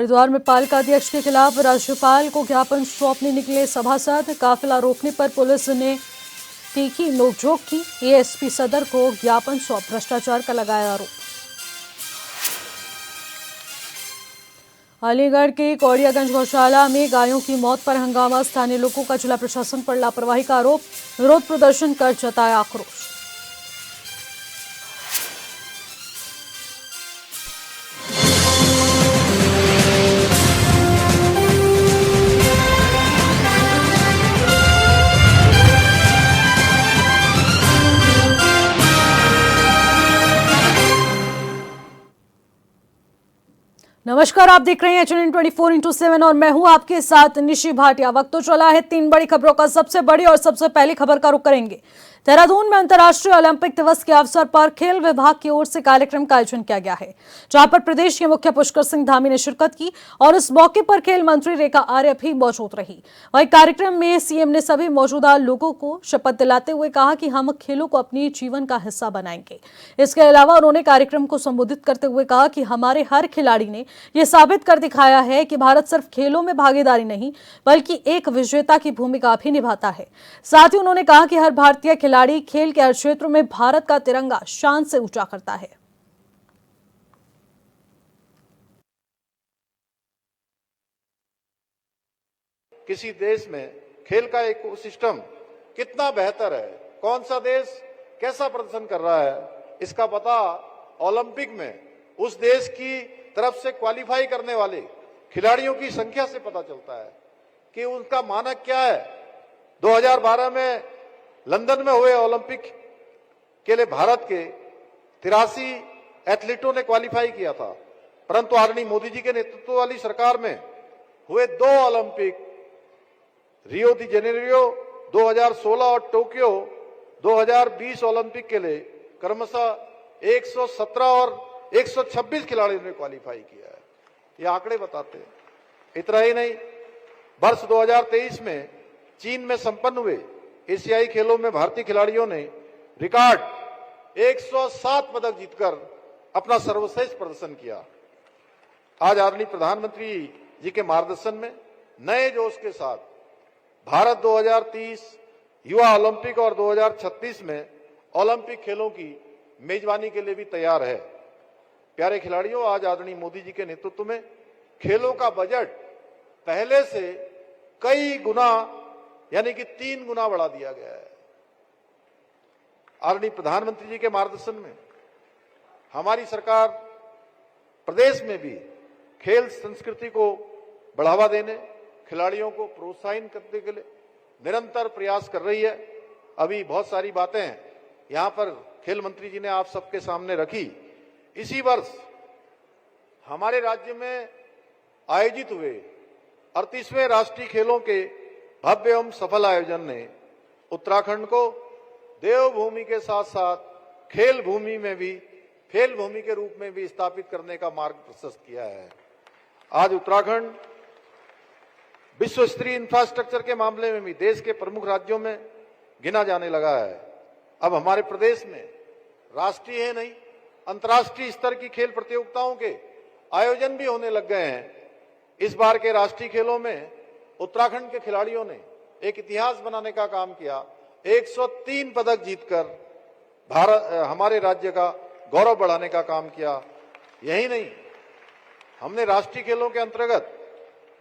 हरिद्वार में पालिका अध्यक्ष के खिलाफ राज्यपाल को ज्ञापन सौंपने निकले सभासद। काफिला रोकने पर पुलिस ने तीखी नोकझोंक की। एएसपी सदर को ज्ञापन सौंप भ्रष्टाचार का लगाया आरोप। अलीगढ़ के कौड़ियागंज गौशाला में गायों की मौत पर हंगामा। स्थानीय लोगों का जिला प्रशासन पर लापरवाही का आरोप। विरोध प्रदर्शन कर जताया आक्रोश। नमस्कार, आप देख रहे हैं चैनल 24x7 और मैं हूं आपके साथ निशी भाटिया। वक्त तो चला है 3 बड़ी खबरों का। सबसे बड़ी और सबसे पहली खबर का रुख करेंगे। देहरादून में अंतर्राष्ट्रीय ओलंपिक दिवस के अवसर पर खेल विभाग की ओर से कार्यक्रम का आयोजन किया गया है, जहां पर प्रदेश के मुख्य पुष्कर सिंह धामी ने शिरकत की और इस मौके पर खेल मंत्री रेखा आर्य भी मौजूद रही। वहीं कार्यक्रम में सीएम ने सभी मौजूदा लोगों को शपथ दिलाते हुए कहा कि हम खेलों को अपने जीवन का हिस्सा बनाएंगे। इसके अलावा उन्होंने कार्यक्रम को संबोधित करते हुए कहा कि हमारे हर खिलाड़ी ने यह साबित कर दिखाया है कि भारत सिर्फ खेलों में भागीदारी नहीं बल्कि एक विजेता की भूमिका भी निभाता है। साथ ही उन्होंने कहा कि हर भारतीय खिलाड़ी खेल के हर क्षेत्र में भारत का तिरंगा शान से ऊंचा करता है। किसी देश में खेल का इकोसिस्टम कितना बेहतर है, कौन सा देश कैसा प्रदर्शन कर रहा है, इसका पता ओलंपिक में उस देश की तरफ से क्वालिफाई करने वाले खिलाड़ियों की संख्या से पता चलता है कि उनका मानक क्या है। 2012 में लंदन में हुए ओलंपिक के लिए भारत के 83 एथलीटों ने क्वालिफाई किया था, परंतु आदरणीय मोदी जी के नेतृत्व वाली सरकार में हुए 2 ओलंपिक, रियो दी जेनेरियो 2016 और टोक्यो 2020 ओलंपिक के लिए क्रमशः 117 और 126 खिलाड़ियों ने क्वालिफाई किया है। ये आंकड़े बताते हैं। इतना ही नहीं, वर्ष 2023 में चीन में संपन्न हुए एशियाई खेलों में भारतीय खिलाड़ियों ने रिकॉर्ड 107 पदक जीतकर अपना सर्वश्रेष्ठ प्रदर्शन किया। आज आदरणीय प्रधानमंत्री जी के मार्गदर्शन में नए जोश के साथ भारत 2030 युवा ओलंपिक और 2036 में ओलंपिक खेलों की मेजबानी के लिए भी तैयार है। प्यारे खिलाड़ियों, आज आदरणीय मोदी जी के नेतृत्व में खेलों का बजट पहले से कई गुना यानी कि 3 गुना बढ़ा दिया गया है। आदरणीय प्रधानमंत्री जी के मार्गदर्शन में हमारी सरकार प्रदेश में भी खेल संस्कृति को बढ़ावा देने, खिलाड़ियों को प्रोत्साहित करने के लिए निरंतर प्रयास कर रही है। अभी बहुत सारी बातें यहां पर खेल मंत्री जी ने आप सबके सामने रखी। इसी वर्ष हमारे राज्य में आयोजित हुए 38वें राष्ट्रीय खेलों के भव्य एवं सफल आयोजन ने उत्तराखंड को देवभूमि के साथ साथ खेल भूमि में भी, खेल भूमि के रूप में भी स्थापित करने का मार्ग प्रशस्त किया है। आज उत्तराखंड विश्व स्तरीय इंफ्रास्ट्रक्चर के मामले में भी देश के प्रमुख राज्यों में गिना जाने लगा है। अब हमारे प्रदेश में राष्ट्रीय है नहीं, अंतर्राष्ट्रीय स्तर की खेल प्रतियोगिताओं के आयोजन भी होने लग गए हैं। इस बार के राष्ट्रीय खेलों में उत्तराखंड के खिलाड़ियों ने एक इतिहास बनाने का काम किया। 103 पदक जीतकर हमारे राज्य का गौरव बढ़ाने का काम किया। यही नहीं, हमने राष्ट्रीय खेलों के अंतर्गत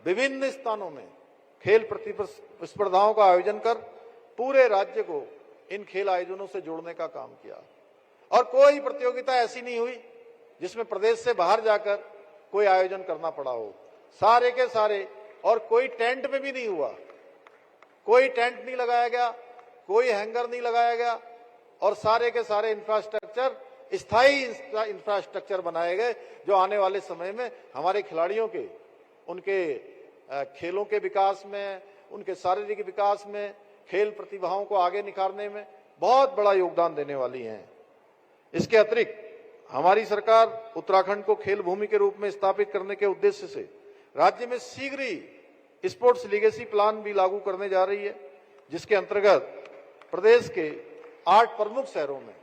विभिन्न स्थानों में खेल प्रतिस्पर्धाओं का आयोजन कर पूरे राज्य को इन खेल आयोजनों से जोड़ने का काम किया। और कोई प्रतियोगिता ऐसी नहीं हुई जिसमें प्रदेश से बाहर जाकर कोई आयोजन करना पड़ा हो। सारे के सारे, और कोई टेंट में भी नहीं हुआ, कोई टेंट नहीं लगाया गया, कोई हैंगर नहीं लगाया गया, और सारे के सारे इंफ्रास्ट्रक्चर स्थायी इंफ्रास्ट्रक्चर बनाए गए जो आने वाले समय में हमारे खिलाड़ियों के, उनके खेलों के विकास में, उनके शारीरिक विकास में, खेल प्रतिभाओं को आगे निखारने में बहुत बड़ा योगदान देने वाली हैं। इसके अतिरिक्त हमारी सरकार उत्तराखंड को खेल भूमि के रूप में स्थापित करने के उद्देश्य से राज्य में शीघ्र ही स्पोर्ट्स लीगेसी प्लान भी लागू करने जा रही है, जिसके अंतर्गत प्रदेश के 8 प्रमुख शहरों में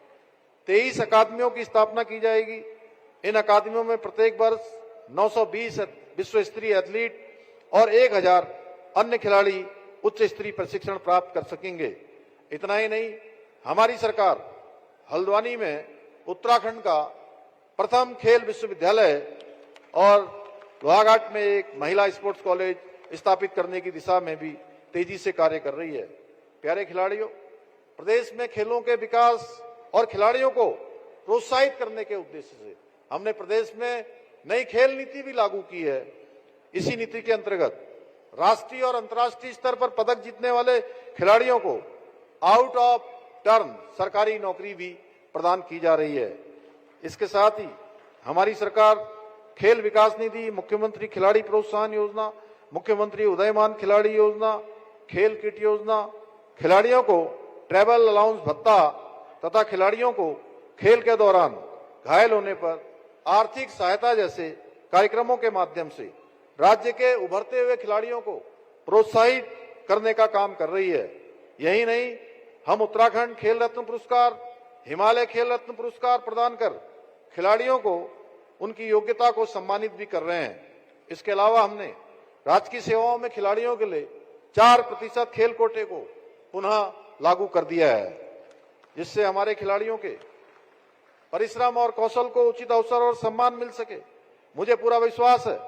23 अकादमियों की स्थापना की जाएगी। इन अकादमियों में प्रत्येक वर्ष विश्व स्तरीय एथलीट और 1000 अन्य खिलाड़ी उच्च स्तरीय प्रशिक्षण प्राप्त कर सकेंगे। इतना ही नहीं, हमारी सरकार हल्द्वानी में उत्तराखंड का प्रथम खेल विश्वविद्यालय और लोहाघाट में एक महिला स्पोर्ट्स कॉलेज स्थापित करने की दिशा में भी तेजी से कार्य कर रही है। प्यारे खिलाड़ियों, प्रदेश में खेलों के विकास और खिलाड़ियों को प्रोत्साहित करने के उद्देश्य से हमने प्रदेश में नई खेल नीति भी लागू की है। इसी नीति के अंतर्गत राष्ट्रीय और अंतर्राष्ट्रीय स्तर पर पदक जीतने वाले खिलाड़ियों को आउट ऑफ टर्न सरकारी नौकरी भी प्रदान की जा रही है। इसके साथ ही हमारी सरकार खेल विकास निधि, मुख्यमंत्री खिलाड़ी प्रोत्साहन योजना, मुख्यमंत्री उदयमान खिलाड़ी योजना, खेल किट योजना, खिलाड़ियों को ट्रैवल अलाउंस भत्ता तथा खिलाड़ियों को खेल के दौरान घायल होने पर आर्थिक सहायता जैसे कार्यक्रमों के माध्यम से राज्य के उभरते हुए खिलाड़ियों को प्रोत्साहित करने का काम कर रही है। यही नहीं, हम उत्तराखंड खेल रत्न पुरस्कार, हिमालय खेल रत्न पुरस्कार प्रदान कर खिलाड़ियों को उनकी योग्यता को सम्मानित भी कर रहे हैं। इसके अलावा हमने राजकीय सेवाओं में खिलाड़ियों के लिए 4% खेल कोटे को पुनः लागू कर दिया है, जिससे हमारे खिलाड़ियों के परिश्रम और कौशल को उचित अवसर और सम्मान मिल सके। मुझे पूरा विश्वास है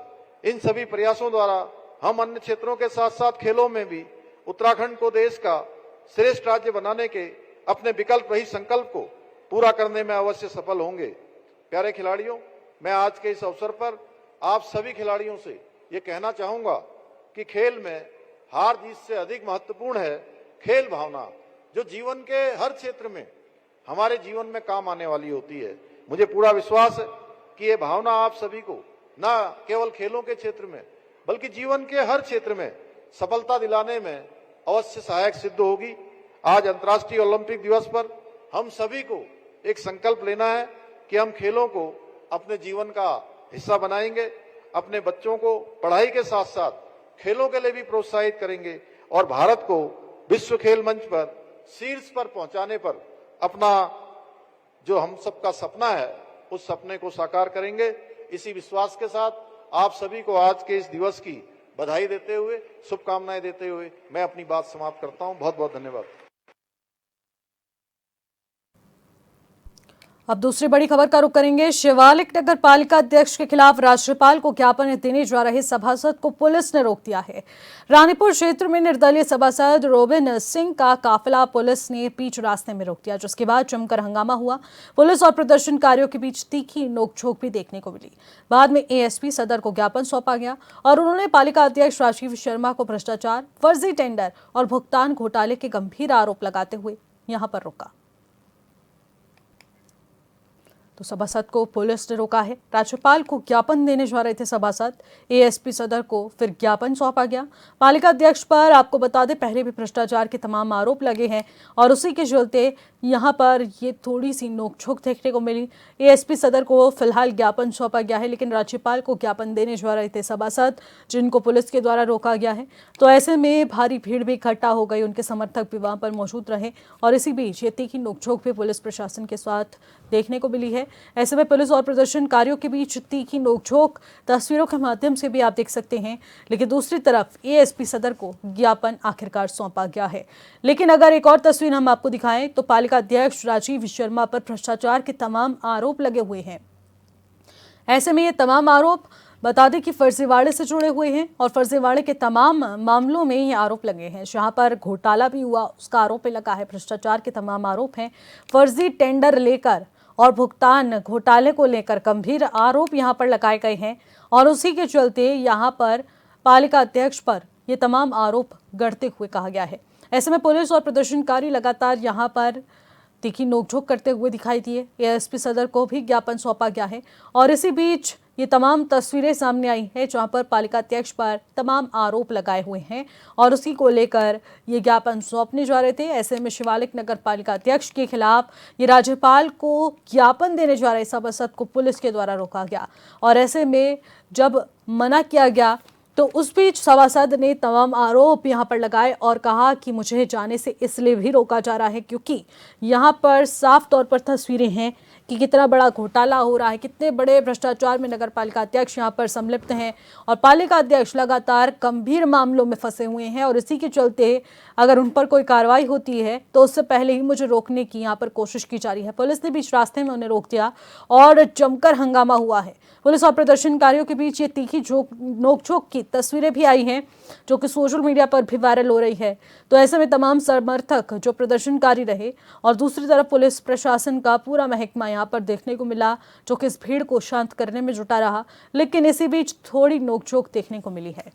इन सभी प्रयासों द्वारा हम अन्य क्षेत्रों के साथ साथ खेलों में भी उत्तराखंड को देश का श्रेष्ठ राज्य बनाने के अपने विकल्प रहित संकल्प को पूरा करने में अवश्य सफल होंगे। प्यारे खिलाड़ियों, मैं आज के इस अवसर पर आप सभी खिलाड़ियों से ये कहना चाहूंगा कि खेल में हार जीत से अधिक महत्वपूर्ण है खेल भावना, जो जीवन के हर क्षेत्र में हमारे जीवन में काम आने वाली होती है। मुझे पूरा विश्वास है कि ये भावना आप सभी को न केवल खेलों के क्षेत्र में बल्कि जीवन के हर क्षेत्र में सफलता दिलाने में अवश्य सहायक सिद्ध होगी। आज अंतर्राष्ट्रीय ओलंपिक दिवस पर हम सभी को एक संकल्प लेना है कि हम खेलों को अपने जीवन का हिस्सा बनाएंगे, अपने बच्चों को पढ़ाई के साथ साथ खेलों के लिए भी प्रोत्साहित करेंगे और भारत को विश्व खेल मंच पर शीर्ष पर पहुंचाने पर अपना जो हम सबका सपना है उस सपने को साकार करेंगे। इसी विश्वास के साथ आप सभी को आज के इस दिवस की बधाई देते हुए, शुभकामनाएं देते हुए मैं अपनी बात समाप्त करता हूं। बहुत बहुत धन्यवाद। अब दूसरी बड़ी खबर का रुख करेंगे। शिवालिक नगर पालिका अध्यक्ष के खिलाफ राज्यपाल को ज्ञापन देने जा रहे सभासद को पुलिस ने रोक दिया है। रानीपुर क्षेत्र में निर्दलीय सभासद रोबिन सिंह का काफिला पुलिस ने बीच रास्ते में रोक दिया, जिसके बाद जमकर हंगामा हुआ। पुलिस और प्रदर्शनकारियों के बीच तीखी नोकझोंक भी देखने को मिली। बाद में एएसपी सदर को ज्ञापन सौंपा गया और उन्होंने पालिका अध्यक्ष राजीव शर्मा को भ्रष्टाचार, फर्जी टेंडर और भुगतान घोटाले के गंभीर आरोप लगाते हुए यहां पर रोका। तो सभासद को पुलिस ने रोका है। राज्यपाल को ज्ञापन देने जा रहे थे सभासद, एएसपी सदर को फिर ज्ञापन सौंपा गया। पालिका अध्यक्ष पर आपको बता दें पहले भी भ्रष्टाचार के तमाम आरोप लगे हैं और उसी के चलते यहाँ पर ये थोड़ी सी नोकझोंक देखने को मिली। एएसपी सदर को फिलहाल ज्ञापन सौंपा गया है, लेकिन राज्यपाल को ज्ञापन देने जा रहे थे सभासद, जिनको पुलिस के द्वारा रोका गया है। तो ऐसे में भारी भीड़ भी इकट्ठा हो गई, उनके समर्थक भी वहां पर मौजूद रहे और इसी बीच ये तीखी नोकझोंक भी पुलिस प्रशासन के साथ देखने को मिली है। ऐसे में पुलिस और प्रदर्शनकारियों के बीच तीखी नोकझोंक तस्वीरों के माध्यम से भी आप देख सकते हैं, लेकिन दूसरी तरफ एएसपी सदर को ज्ञापन आखिरकार सौंपा गया है। लेकिन अगर एक और तस्वीर हम आपको दिखाएं तो पालिका अध्यक्ष राजीव शर्मा पर भ्रष्टाचार के तमाम आरोप लगे हुए हैं। ऐसे में ये तमाम आरोप बता दें कि फर्जीवाड़े से जुड़े हुए हैं और फर्जीवाड़े के तमाम मामलों में ये आरोप लगे हैं। जहां पर घोटाला भी हुआ उसका आरोप लगा है, भ्रष्टाचार के तमाम आरोप हैं, फर्जी टेंडर लेकर और भुगतान घोटाले को लेकर गंभीर आरोप यहां पर लगाए गए हैं और उसी के चलते यहां पर पालिका अध्यक्ष पर ये तमाम आरोप गढ़ते हुए कहा गया है। ऐसे में पुलिस और प्रदर्शनकारी लगातार यहां पर तीखी नोकझोंक करते हुए दिखाई दिए। एएसपी सदर को भी ज्ञापन सौंपा गया है और इसी बीच ये तमाम तस्वीरें सामने आई हैं जहां पर पालिका अध्यक्ष पर तमाम आरोप लगाए हुए हैं और उसी को लेकर ये ज्ञापन सौंपने जा रहे थे। ऐसे में शिवालिक नगर पालिका अध्यक्ष के खिलाफ ये राज्यपाल को ज्ञापन देने जा रहे सभासद को पुलिस के द्वारा रोका गया और ऐसे में जब मना किया गया तो उस बीच सभासद ने तमाम आरोप यहां पर लगाए और कहा कि मुझे जाने से इसलिए भी रोका जा रहा है क्योंकि यहां पर साफ तौर पर तस्वीरें हैं कि कितना बड़ा घोटाला हो रहा है, कितने बड़े भ्रष्टाचार में नगर पालिका अध्यक्ष यहाँ पर संलिप्त हैं और पालिका अध्यक्ष लगातार गंभीर मामलों में फंसे हुए हैं और इसी के चलते अगर उन पर कोई कार्रवाई होती है तो उससे पहले ही मुझे रोकने की यहाँ पर कोशिश की जा रही है। पुलिस ने बीच रास्ते में उन्हें रोक दिया और जमकर हंगामा हुआ है। पुलिस और प्रदर्शनकारियों के बीच ये तीखी नोकझोंक की तस्वीरें भी आई हैं जो कि सोशल मीडिया पर भी वायरल हो रही है। तो ऐसे में तमाम समर्थक जो प्रदर्शनकारी रहे और दूसरी तरफ पुलिस प्रशासन का पूरा महकमा यहाँ पर देखने को मिला जो कि इस भीड़ को शांत करने में जुटा रहा, लेकिन इसी बीच थोड़ी नोकझोंक देखने को मिली है।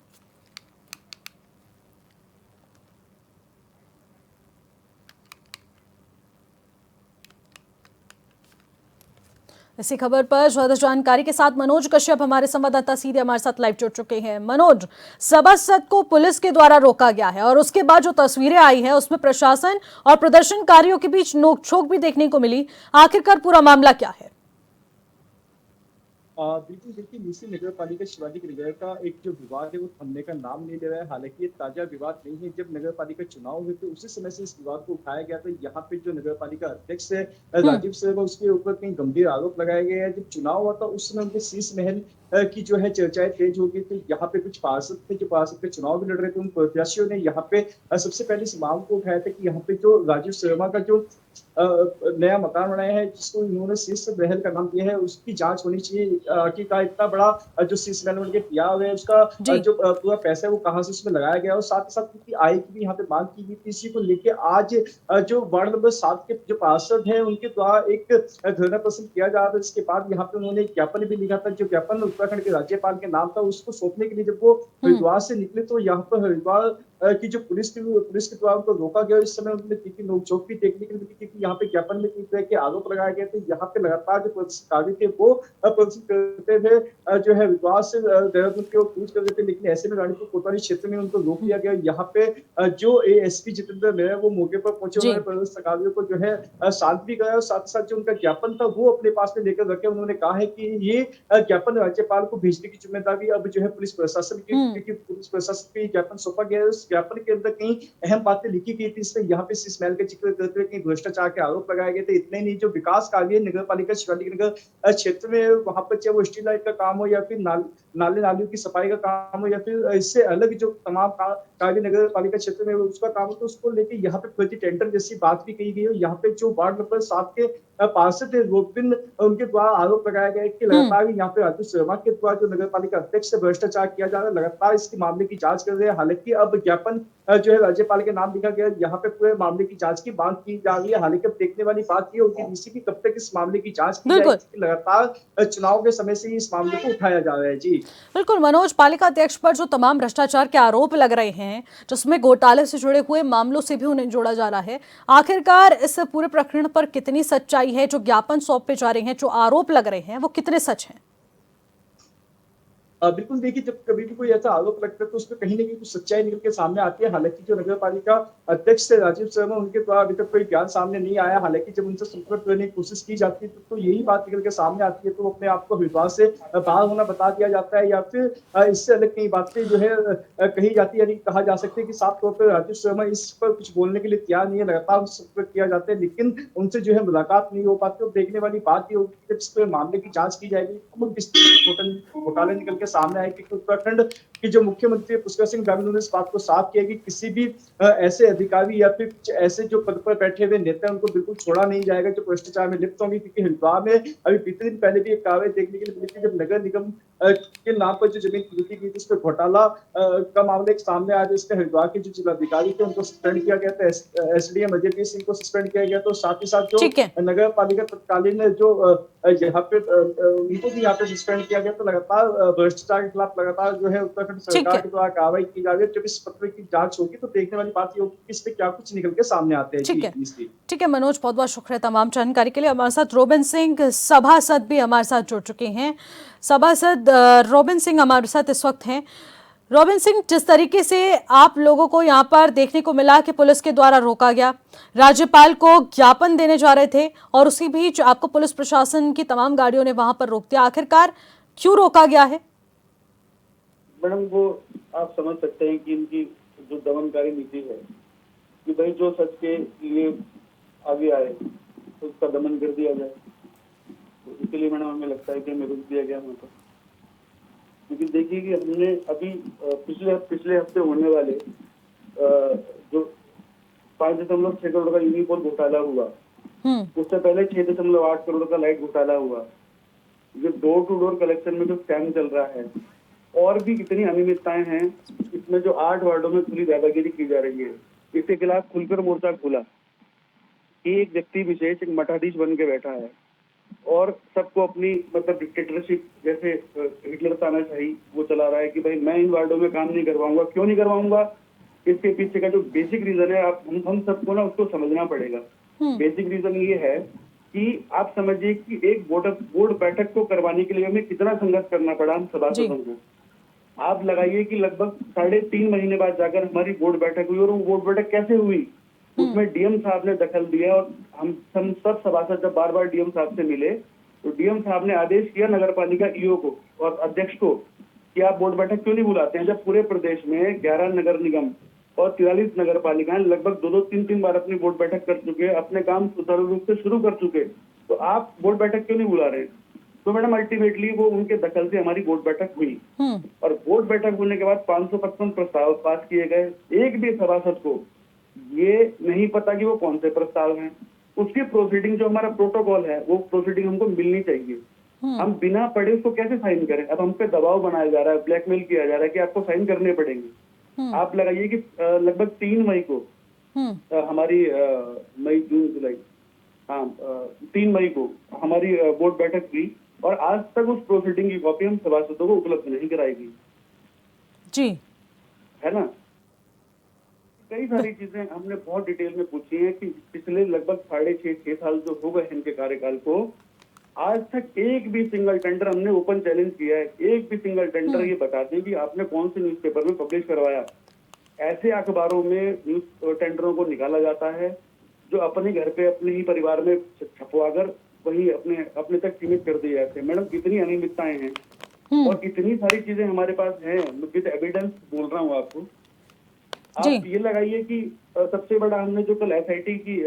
इसी खबर पर ज्यादा जानकारी के साथ मनोज कश्यप हमारे संवाददाता सीधे हमारे साथ लाइव जुड़ चुके हैं। मनोज, सभासद को पुलिस के द्वारा रोका गया है और उसके बाद जो तस्वीरें आई है उसमें प्रशासन और प्रदर्शनकारियों के बीच नोकझोंक भी देखने को मिली। आखिरकार पूरा मामला क्या है? बिल्कुल देखिए, निश्चित नगर पालिका शिवाजी नगर का एक जो विवाद है वो थमने का नाम नहीं ले रहा है। हालांकि ये ताजा विवाद नहीं है। जब नगर पालिका चुनाव हुए थे उसी समय से इस विवाद को उठाया गया था। यहाँ पे जो नगर पालिका अध्यक्ष है राजीव शर्मा, उसके ऊपर कई गंभीर आरोप लगाए गए हैं। जब चुनाव हुआ था उस समय उनके शीश महल की जो है चर्चाएं तेज हो गई थी। यहाँ पे कुछ पार्षद थे जो पार्षद के चुनाव भी लड़ रहे थे। उन प्रत्याशियों ने यहाँ पे सबसे पहले इस मांग को उठाया था कि यहाँ पे जो राजीव शर्मा का जो नया मकान बनाया है जिसको इन्होंने शीश महल का नाम दिया है उसकी जांच होनी चाहिए। आखिरकार इतना बड़ा जो शीश महल उनके किया हुआ है उसका जो पूरा पैसा है वो कहाँ से उसमें लगाया गया और साथ ही साथ उनकी आय की भी यहाँ पे मांग की गई थी। इसी को लेके आज जो वार्ड नंबर 7 के जो पार्षद है उनके द्वारा एक धरना प्रदर्शन किया जा रहा था। इसके बाद यहाँ पे उन्होंने एक ज्ञापन भी लिखा था। जो ज्ञापन उत्तराखंड के राज्यपाल के नाम था उसको सौंपने के लिए जब वो हरिद्वार से निकले तो यहाँ पर हरिद्वार की जो पुलिस के द्वारा उनको रोका गया। इस समय उनमें तीखी नोकझोंक भी देखने को मिली क्योंकि यहाँ पे ज्ञापन में कई तरह के आरोप लगाए गए थे। यहाँ पे लगातार जो प्रदर्शनकारी थे वो प्रदर्शन करते थे जो है हरिद्वार से देहरादून की ओर कूच कर रहे थे, लेकिन ऐसे में रानीपुर कोतवाली क्षेत्र में उनको रोक दिया गया। यहाँ पे जो एएसपी जितेंद्र मेहरा वो मौके पर पहुंचे, उन्होंने प्रदर्शनकारियों को जो है शांत भी कराया और साथ साथ जो उनका ज्ञापन था वो अपने पास में लेकर रखे। उन्होंने कहा है कि ये ज्ञापन राज्यपाल को भेजने की जिम्मेदारी अब जो है पुलिस प्रशासन की, क्योंकि पुलिस प्रशासन को ज्ञापन सौंपा गया है। उस ज्ञापन के अंदर कई अहम बातें लिखी गई थी। इसमें यहाँ पे शीश महल का जिक्र करते हुए कई भ्रष्टाचार के आरोप लगाए गए थे। इतने नहीं, जो विकास कार्य नगर पालिका शिवाजी नगर क्षेत्र में वहां पर चाहे वो स्ट्रीट लाइट का काम हो या फिर नाले नालियों की सफाई का काम हो या फिर इससे अलग जो तमाम कार्य नगर पालिका क्षेत्र में उसका काम हो, तो उसको लेके यहाँ पे फर्जी टेंडर जैसी बात भी कही गई है। यहाँ पे जो वार्ड नंबर 7 के पार्षद रोबिन उनके द्वारा आरोप लगाया गया है कि लगातार यहाँ पे राजीव शर्मा के द्वारा जो नगर पालिका अध्यक्ष से भ्रष्टाचार किया जा रहा है, लगातार इसके मामले की जांच कर रहे हैं। हालांकि अब ज्ञापन जो है राज्यपाल के नाम लिखा गया, यहाँ पे पूरे मामले की जांच की मांग की जा रही है। हालांकि अब देखने वाली बात ये होगी डीसी की कब तक इस मामले की जांच की जाएगी। लगातार चुनाव के समय से ही इस मामले को उठाया जा रहा है। जी बिल्कुल मनोज, पालिका अध्यक्ष पर जो तमाम भ्रष्टाचार के आरोप लग रहे हैं जिसमें घोटाले से जुड़े हुए मामलों से भी उन्हें जोड़ा जा रहा है, आखिरकार इस पूरे प्रकरण पर कितनी सच्चाई है? जो ज्ञापन सौंपे जा रहे हैं, जो आरोप लग रहे हैं, वो कितने सच हैं? बिल्कुल देखिए, जब कभी भी कोई ऐसा आरोप लगता है तो उसमें कहीं ना कहीं कुछ सच्चाई निकल के सामने आती है। हालांकि जो नगर पालिका अध्यक्ष थे राजीव शर्मा, उनके द्वारा अभी तक कोई ज्ञान सामने नहीं आया। हालांकि जब उनसे संपर्क करने की कोशिश की जाती है तो यही बात निकल के सामने आती है, तो अपने आप को विवाद से बाहर होना बता दिया जाता है या फिर इससे अलग कई बातें जो है कही जाती है। यानी कहा जा सकता है कि साफ तौर पर राजीव शर्मा इस पर कुछ बोलने के लिए तैयार नहीं है। लगातार संपर्क किया जाता है लेकिन उनसे जो है मुलाकात नहीं हो पाती। देखने वाली बात ये होगी जब इस पर मामले की जांच की जाएगी, घोटाले निकल के सामने आएगी। उत्तराखंड के जो मुख्यमंत्री पुष्कर सिंह धामी ने इस बात को साफ किया कि किसी भी ऐसे अधिकारी या फिर कुछ ऐसे जो पद पर बैठे हुए नेता उनको बिल्कुल छोड़ा नहीं जाएगा जो भ्रष्टाचार में लिप्त होंगे। क्योंकि हरिद्वार में अभी बीते दिन पहले भी एक कार्रवाई देखने के लिए मिली थी जब नगर निगम के नाम पर जो जमीन खरीदी गई थी उस पर घोटाला का मामला एक सामने आया। जिसमें हरिद्वार के जो जिलाधिकारी थे उनको सस्पेंड किया गया था, एसडीएम अजयवीर सिंह को सस्पेंड किया गया। तो साथ ही साथ जो नगर पालिका तत्कालीन जो यहाँ पे उनको भी यहाँ पे सस्पेंड किया गया। तो लगातार भ्रष्टाचार के खिलाफ लगातार जो है उत्तराखंड सरकार के द्वारा कार्रवाई की जा रही है। जब इस पत्र की जांच होगी तो देखने वाली बात ये होगी कि इस पे क्या कुछ निकल के सामने आते हैं। ठीक है मनोज, बहुत बहुत शुक्रिया तमाम जानकारी के लिए। हमारे साथ रोबिन सिंह सभासद भी हमारे साथ जुड़ चुके हैं। सभासद रोबिन सिंह हमारे साथ इस वक्त हैं। रोबिन सिंह, जिस तरीके से आप लोगों को यहाँ पर देखने को मिला कि पुलिस के द्वारा रोका गया, राज्यपाल को ज्ञापन देने जा रहे थे और उसी बीच आपको पुलिस प्रशासन की तमाम गाड़ियों ने वहां पर रोक दिया, आखिरकार क्यों रोका गया है? मैडम, वो आप समझ सकते हैं कि इनकी जो दमनकारी नीति है कि भाई जो सच के लिए आगे आए उसका दमन कर दिया जाए। तो इसलिए मैडम हमें लगता है कि हमें रुक दिया गया वहाँ पर। क्योंकि देखिए कि हमने अभी पिछले हफ्ते होने वाले जो 5.6 करोड़ का यूनिपोल घोटाला हुआ, उससे पहले 6.8 करोड़ का लाइट घोटाला हुआ, जो डोर टू डोर कलेक्शन में जो स्कैम चल रहा है, और भी कितनी अनियमितताएं हैं इसमें, जो 8 वार्डों में खुली दादागिरी की जा रही है। इसके खिलाफ खुलकर मोर्चा खुला कि एक व्यक्ति विशेष एक मठाधीश बन के बैठा है और सबको अपनी मतलब डिक्टेटरशिप जैसे हिटलर तानाशाही वो चला रहा है कि भाई मैं इन वार्डों में काम नहीं करवाऊंगा। क्यों नहीं करवाऊंगा? इसके पीछे का जो बेसिक रीजन है, आप हम सबको ना उसको समझना पड़ेगा। बेसिक रीजन ये है कि आप समझिए कि एक बोर्ड बैठक को करवाने के लिए हमें कितना संघर्ष करना पड़ा हम सभासदों को। आप लगाइए कि लगभग 3.5 महीने बाद जाकर हमारी बोर्ड बैठक हुई, और वो बोर्ड बैठक कैसे हुई उसमें डीएम साहब ने दखल दिया, और हम सब सभासद जब बार बार डीएम साहब से मिले तो डीएम साहब ने आदेश किया नगर पालिका ईओ को और अध्यक्ष को कि आप बोर्ड बैठक क्यों नहीं बुलाते हैं, जब पूरे प्रदेश में 11 नगर निगम और 43 नगर पालिकाएं लगभग 2-3 बार अपनी बोर्ड बैठक कर चुके, अपने काम सुचारू रूप से शुरू कर चुके, तो आप बोर्ड बैठक क्यों नहीं बुला रहे? तो मैडम अल्टीमेटली वो उनके दखल से हमारी बोर्ड बैठक हुई, और बोर्ड बैठक होने के बाद 555 प्रस्ताव पास किए गए। एक भी सभासद को ये नहीं पता कि वो कौन से प्रस्ताव हैं। उसकी प्रोसीडिंग जो हमारा प्रोटोकॉल है वो प्रोसीडिंग हमको मिलनी चाहिए। हम बिना पढ़े उसको कैसे साइन करें? अब हम पे दबाव बनाया जा रहा है, ब्लैकमेल किया जा रहा है कि आपको साइन करने पड़ेंगे। आप लगाइए कि लगभग 3 मई को हमारी मई जून जुलाई 3 मई को हमारी बोर्ड बैठक हुई, और आज तक उस प्रोसीडिंग की कॉपी हम सभासदों को उपलब्ध नहीं कराएगी जी, है ना। कई सारी चीजें हमने बहुत डिटेल में पूछी है कि पिछले लगभग 6.5 साल जो हो गए इनके कार्यकाल को, आज तक एक भी सिंगल टेंडर हमने ओपन चैलेंज किया है। एक भी सिंगल टेंडर ये बताते हैं कि आपने कौन से न्यूज़पेपर में पब्लिश करवाया। ऐसे अखबारों में न्यूज टेंडरों को निकाला जाता है जो अपने घर पे अपने ही परिवार में छपवाकर वही अपने तक सीमित कर दिए जाते हैं। मैडम कितनी अनियमितताएं हैं और इतनी सारी चीजें हमारे पास हैं, विद एविडेंस बोल रहा हूँ आपको। आप ये लगाइए कि सबसे बड़ा हमने जो कल एसआईटी की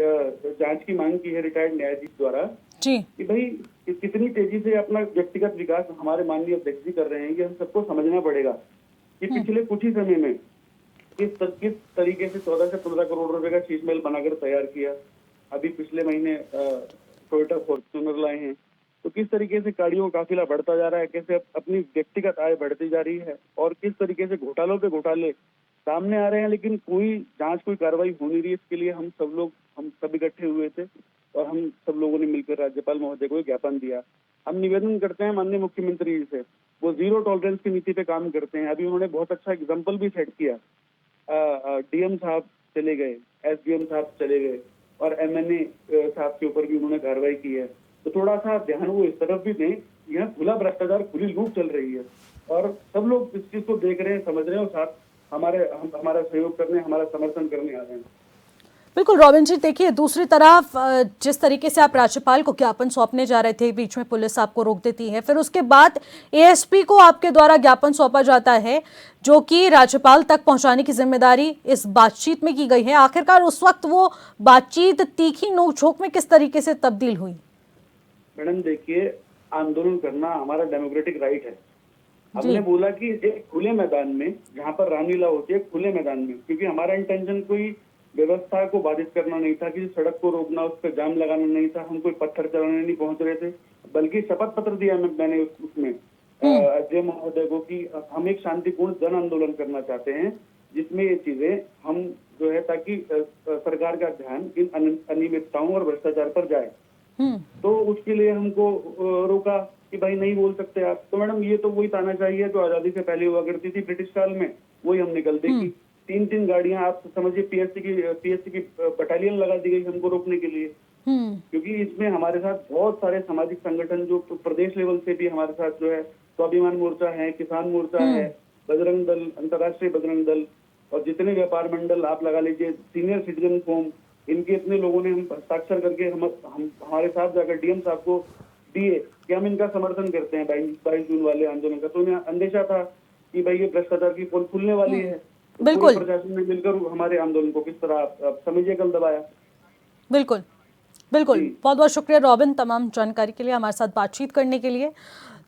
जांच की मांग की है रिटायर्ड न्यायाधीश द्वारा जी, कि भाई कितनी तेजी से अपना व्यक्तिगत विकास हमारे माननीय अध्यक्ष जी कर रहे हैं, ये हम सबको समझना पड़ेगा कि पिछले कुछ ही समय में किस तरीके से 14 से 15 करोड़ रुपए का शीश महल बनाकर तैयार किया। अभी पिछले महीने टोयोटा फॉर्च्यूनर लाए हैं, तो किस तरीके से गाड़ियों का काफिला बढ़ता जा रहा है, कैसे अपनी व्यक्तिगत आय बढ़ती जा रही है, और किस तरीके से घोटालों पे घोटाले सामने आ रहे हैं, लेकिन कोई जांच कोई कार्रवाई हो नहीं रही। इसके लिए हम सब इकट्ठे हुए थे और हम सब लोगों ने मिलकर राज्यपाल महोदय को ज्ञापन दिया। हम निवेदन करते हैं माननीय मुख्यमंत्री जी से, वो 0 टॉलरेंस की नीति पे काम करते हैं। अभी उन्होंने बहुत अच्छा एग्जाम्पल भी सेट किया। डीएम साहब चले गए, एसडीएम साहब चले गए, और एमएनए साहब के ऊपर भी उन्होंने कार्रवाई की है। तो थोड़ा सा ध्यान वो इस तरफ भी दें। यहाँ खुला भ्रष्टाचार, खुली लूट चल रही है, और सब लोग इस चीज को देख रहे हैं, समझ रहे हैं, और साथ हमारा सहयोग करने, हमारा समर्थन करने आ रहे हैं। बिल्कुल रॉबिन जी, देखिए दूसरी तरफ जिस तरीके से आप राज्यपाल को ज्ञापन सौंपने जा रहे थे, बीच में पुलिस आपको रोक देती है, फिर उसके बाद एएसपी को आपके द्वारा ज्ञापन सौंपा जाता है जो कि राज्यपाल तक पहुंचाने की जिम्मेदारी इस बातचीत में की गई है। आखिरकार उस वक्त वो बातचीत तीखी नोकझोंक में किस तरीके से तब्दील हुई? मैडम देखिए, आंदोलन करना हमारा डेमोक्रेटिक राइट है। हमने बोला कि एक खुले मैदान में, जहाँ पर रामलीला होती है, खुले मैदान में, क्योंकि हमारा इंटेंशन कोई व्यवस्था को बाधित करना नहीं था, किसी सड़क को रोकना, उस पर जाम लगाना नहीं था, हम कोई पत्थर चलाने नहीं पहुंच रहे थे, बल्कि शपथ पत्र दिया मैंने उसमें अजय महोदय को कि हम एक शांतिपूर्ण जन आंदोलन करना चाहते हैं, जिसमें ये चीजें हम जो है, ताकि सरकार का ध्यान इन अनियमितताओं और भ्रष्टाचार पर जाए। तो उसके लिए हमको रोका कि भाई नहीं बोल सकते आप। तो मैडम ये तो वही तानाशाही है जो आजादी से पहले हुआ करती थी ब्रिटिश काल में, वही हम निकल देखी। 3 गाड़ियां, आप समझिए पीएससी की बटालियन लगा दी गई हमको रोकने के लिए, क्योंकि इसमें हमारे साथ बहुत सारे सामाजिक संगठन जो प्रदेश लेवल से भी हमारे साथ जो है, स्वाभिमान मोर्चा है, किसान मोर्चा है, बजरंग दल, अंतर्राष्ट्रीय बजरंग दल, और जितने व्यापार मंडल आप लगा लीजिए, सीनियर सिटीजन फोरम, इनके इतने लोगों ने हम हस्ताक्षर करके हम हमारे साथ जाकर डीएम साहब को दिए कि हम इनका समर्थन करते हैं 22 जून वाले आंदोलन का। तो उन्हें अंदेशा था कि भाई ये भ्रष्टाचार की पोल खुलने वाली है। तो बिल्कुल, प्रशासन ने मिलकर हमारे आंदोलन को किस तरह आप समझिए कल दबाया। बिल्कुल बिल्कुल, बहुत बहुत शुक्रिया रॉबिन तमाम जानकारी के लिए, हमारे साथ बातचीत करने के लिए।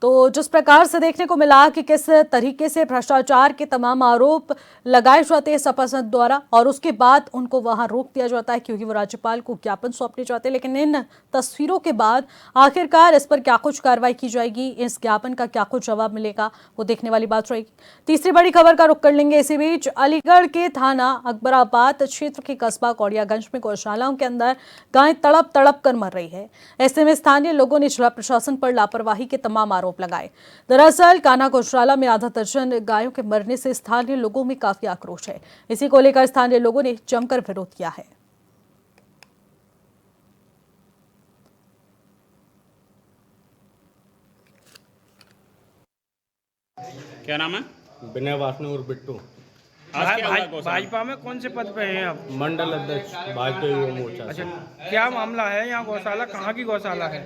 तो जिस प्रकार से देखने को मिला कि किस तरीके से भ्रष्टाचार के तमाम आरोप लगाए जाते हैं सपा संघ द्वारा और उसके बाद उनको वहां रोक दिया जाता है क्योंकि वो राज्यपाल को ज्ञापन सौंपने जाते हैं, लेकिन इन तस्वीरों के बाद आखिरकार इस पर क्या कुछ कार्रवाई की जाएगी, इस ज्ञापन का क्या कुछ जवाब मिलेगा, वो देखने वाली बात रहेगी। तीसरी बड़ी खबर का रुख कर लेंगे। इसी बीच अलीगढ़ के थाना अकबराबाद क्षेत्र के कस्बा कौड़ियागंज में गौशालाओं के अंदर गाय तड़प तड़प कर मर रही है। ऐसे में स्थानीय लोगों ने जिला प्रशासन पर लापरवाही के तमाम आरोप लगाए। दरअसल कान्हा गौशाला में आधा दर्जन गायों के मरने से स्थानीय लोगों में काफी आक्रोश है। इसी को लेकर स्थानीय लोगों ने जमकर विरोध किया है। क्या नाम है? विनय वासनी और बिट्टू। आज क्या हुआ गौशाला? भाजपा में कौन से पद पे हैं आप? मंडल अध्यक्ष भाजपा युवा मोर्चा से। अच्छा, क्या मामला है यहाँ गौशाला? कहाँ की गौशाला है?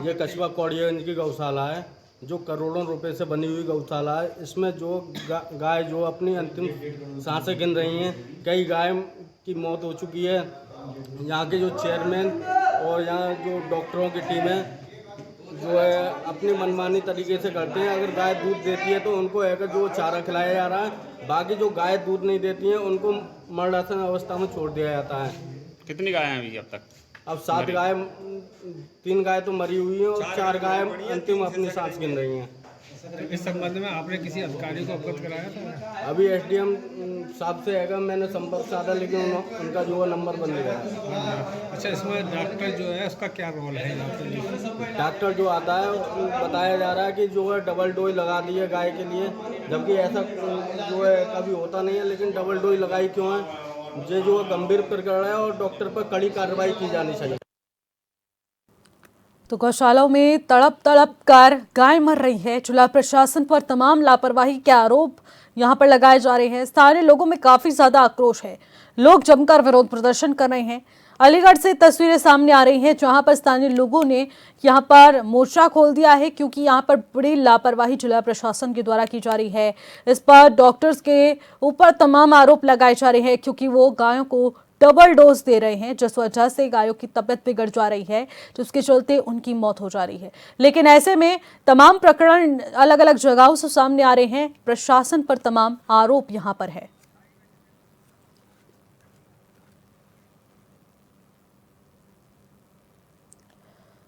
ये कस्बा कौड़ियागंज की गौशाला है जो करोड़ों रुपए से बनी हुई गौशाला है। इसमें जो गाय जो अपनी अंतिम सांसें गिन रही हैं, कई गाय की मौत हो चुकी है। यहाँ के जो चेयरमैन और यहाँ जो डॉक्टरों की टीम है जो है अपनी मनमानी तरीके से करते हैं। अगर गाय दूध देती है तो उनको अगर जो चारा खिलाया जा रहा है, बाकी जो गाय दूध नहीं देती हैं उनको मरणासन अवस्था में छोड़ दिया जाता है। कितनी गाय हैं अभी अब तक? अब 7 गाय, 3 गाय तो मरी हुई हैं और 4 गाय अंतिम अपनी सांस गिन रही हैं। इस संबंध में आपने किसी अधिकारी को अवगत कराया था? अभी एसडीएम साहब से है मैंने संपर्क साधा, लेकिन उनका जो है नंबर बंद गया। अच्छा, इसमें डॉक्टर जो है उसका क्या रोल है यहाँ पे? डॉक्टर जो आता है बताया जा रहा है कि जो है डबल डोज लगा दी है गाय के लिए, जबकि ऐसा जो है कभी होता नहीं है। लेकिन डबल डोज लगाई क्यों है? ये जो गंभीर प्रकरण है और डॉक्टर पर कड़ी कार्रवाई की जानी चाहिए। तो गौशालाओं में तड़प तड़प कर गाय मर रही है। जिला प्रशासन पर तमाम लापरवाही के आरोप यहां पर लगाए जा रहे हैं। स्थानीय लोगों में काफी ज्यादा आक्रोश है, लोग जमकर विरोध प्रदर्शन कर रहे हैं। अलीगढ़ से तस्वीरें सामने आ रही हैं जहां पर स्थानीय लोगों ने यहां पर मोर्चा खोल दिया है क्योंकि यहां पर बड़ी लापरवाही जिला प्रशासन के द्वारा की जा रही है। इस पर डॉक्टर्स के ऊपर तमाम आरोप लगाए जा रहे हैं क्योंकि वो गायों को डबल डोज दे रहे हैं, जिस वजह से गायों की तबीयत बिगड़ जा रही है, जिसके चलते उनकी मौत हो जा रही है। लेकिन ऐसे में तमाम प्रकरण अलग अलग जगहों से सामने आ रहे हैं। प्रशासन पर तमाम आरोप यहां पर है।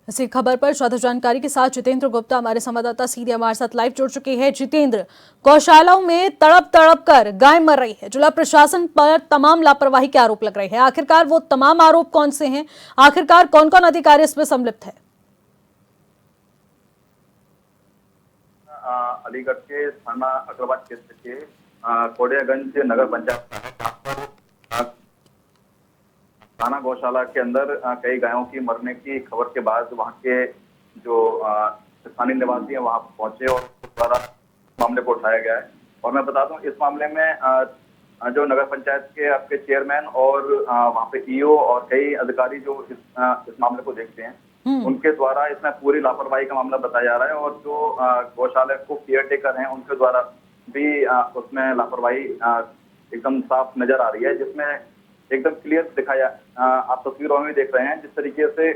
इसी खबर पर ज्यादा जानकारी के साथ जितेंद्र गुप्ता हमारे संवाददाता सीधे हमारे साथ लाइव जुड़ चुके हैं। जितेंद्र, गौशालाओं में तड़प तड़प कर गाय मर रही है, जिला प्रशासन पर तमाम लापरवाही के आरोप लग रहे हैं। आखिरकार वो तमाम आरोप कौन से हैं? आखिरकार कौन कौन अधिकारी इसमें सम्मिलित है? अलीगढ़ के थाना अकबराबाद क्षेत्र के कौड़ियागंज नगर पंचायत थाना गौशाला के अंदर कई गायों की मरने की खबर के बाद वहां के जो स्थानीय निवासी हैं वहां पहुंचे और द्वारा मामले को उठाया गया है। और मैं बता दूं इस मामले में जो नगर पंचायत के आपके चेयरमैन और वहां पे ईओ और कई अधिकारी जो इस मामले को देखते हैं उनके द्वारा इसमें पूरी लापरवाही का मामला बताया जा रहा है। और जो गौशाला को केयर टेकर हैं उनके द्वारा भी उसमें लापरवाही एकदम साफ नजर आ रही है, जिसमें एकदम क्लियर दिखाया आप तस्वीरों में देख रहे हैं जिस तरीके से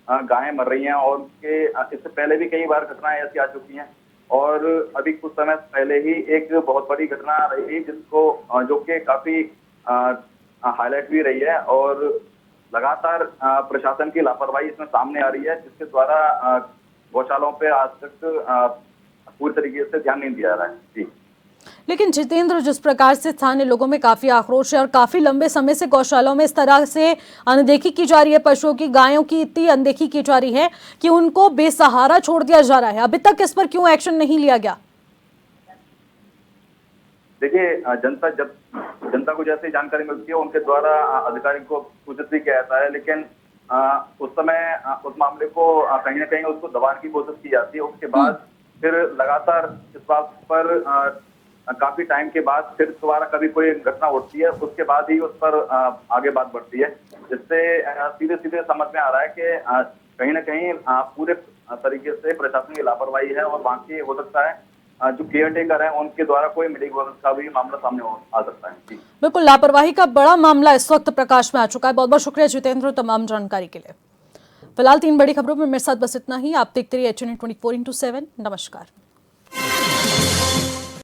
गायें मर रही हैं। और उनके इससे पहले भी कई बार घटनाएं ऐसी आ चुकी हैं और अभी कुछ समय पहले ही एक बहुत बड़ी घटना रही जिसको जो कि काफी हाईलाइट भी रही है। और लगातार प्रशासन की लापरवाही इसमें सामने आ रही है, जिसके द्वारा गौशालाओं पे आज तक पूरी तरीके से ध्यान नहीं दिया जा रहा है। जी, लेकिन जितेंद्र, जिस प्रकार से स्थानीय लोगों में काफी आक्रोश है और काफी लंबे समय से गौशालाओं में इस तरह से अनदेखी की जा रही है, पशुओं की, गायों की इतनी अनदेखी की जा रही है कि उनको बेसहारा छोड़ दिया जा रहा है, अभी तक इस पर क्यों एक्शन नहीं लिया गया? देखिए, जनता को जैसे जानकारी मिलती है उनके द्वारा अधिकारी को सूचित भी किया जाता है, लेकिन उस समय उस मामले को कहीं ना कहीं उसको दबाने की कोशिश की जाती है। उसके बाद फिर लगातार इस बात पर काफी टाइम के बाद फिर दोबारा कभी कोई घटना उठती है, उसके बाद ही उस पर आगे बात बढ़ती है, जिससे सीधे सीधे समझ में आ रहा है कि कहीं ना कहीं पूरे तरीके से प्रशासन की लापरवाही है। और वहाँ की हो सकता है जो केयर टेकर है उनके द्वारा कोई मिलीभगत का भी मामला सामने आ सकता है। बिल्कुल, लापरवाही का बड़ा मामला इस वक्त प्रकाश में आ चुका है। बहुत बहुत शुक्रिया जितेंद्र तमाम जानकारी के लिए। फिलहाल 3 बड़ी खबरों में मेरे साथ बस इतना ही। आप देखते रहिए HNN 24/7। नमस्कार।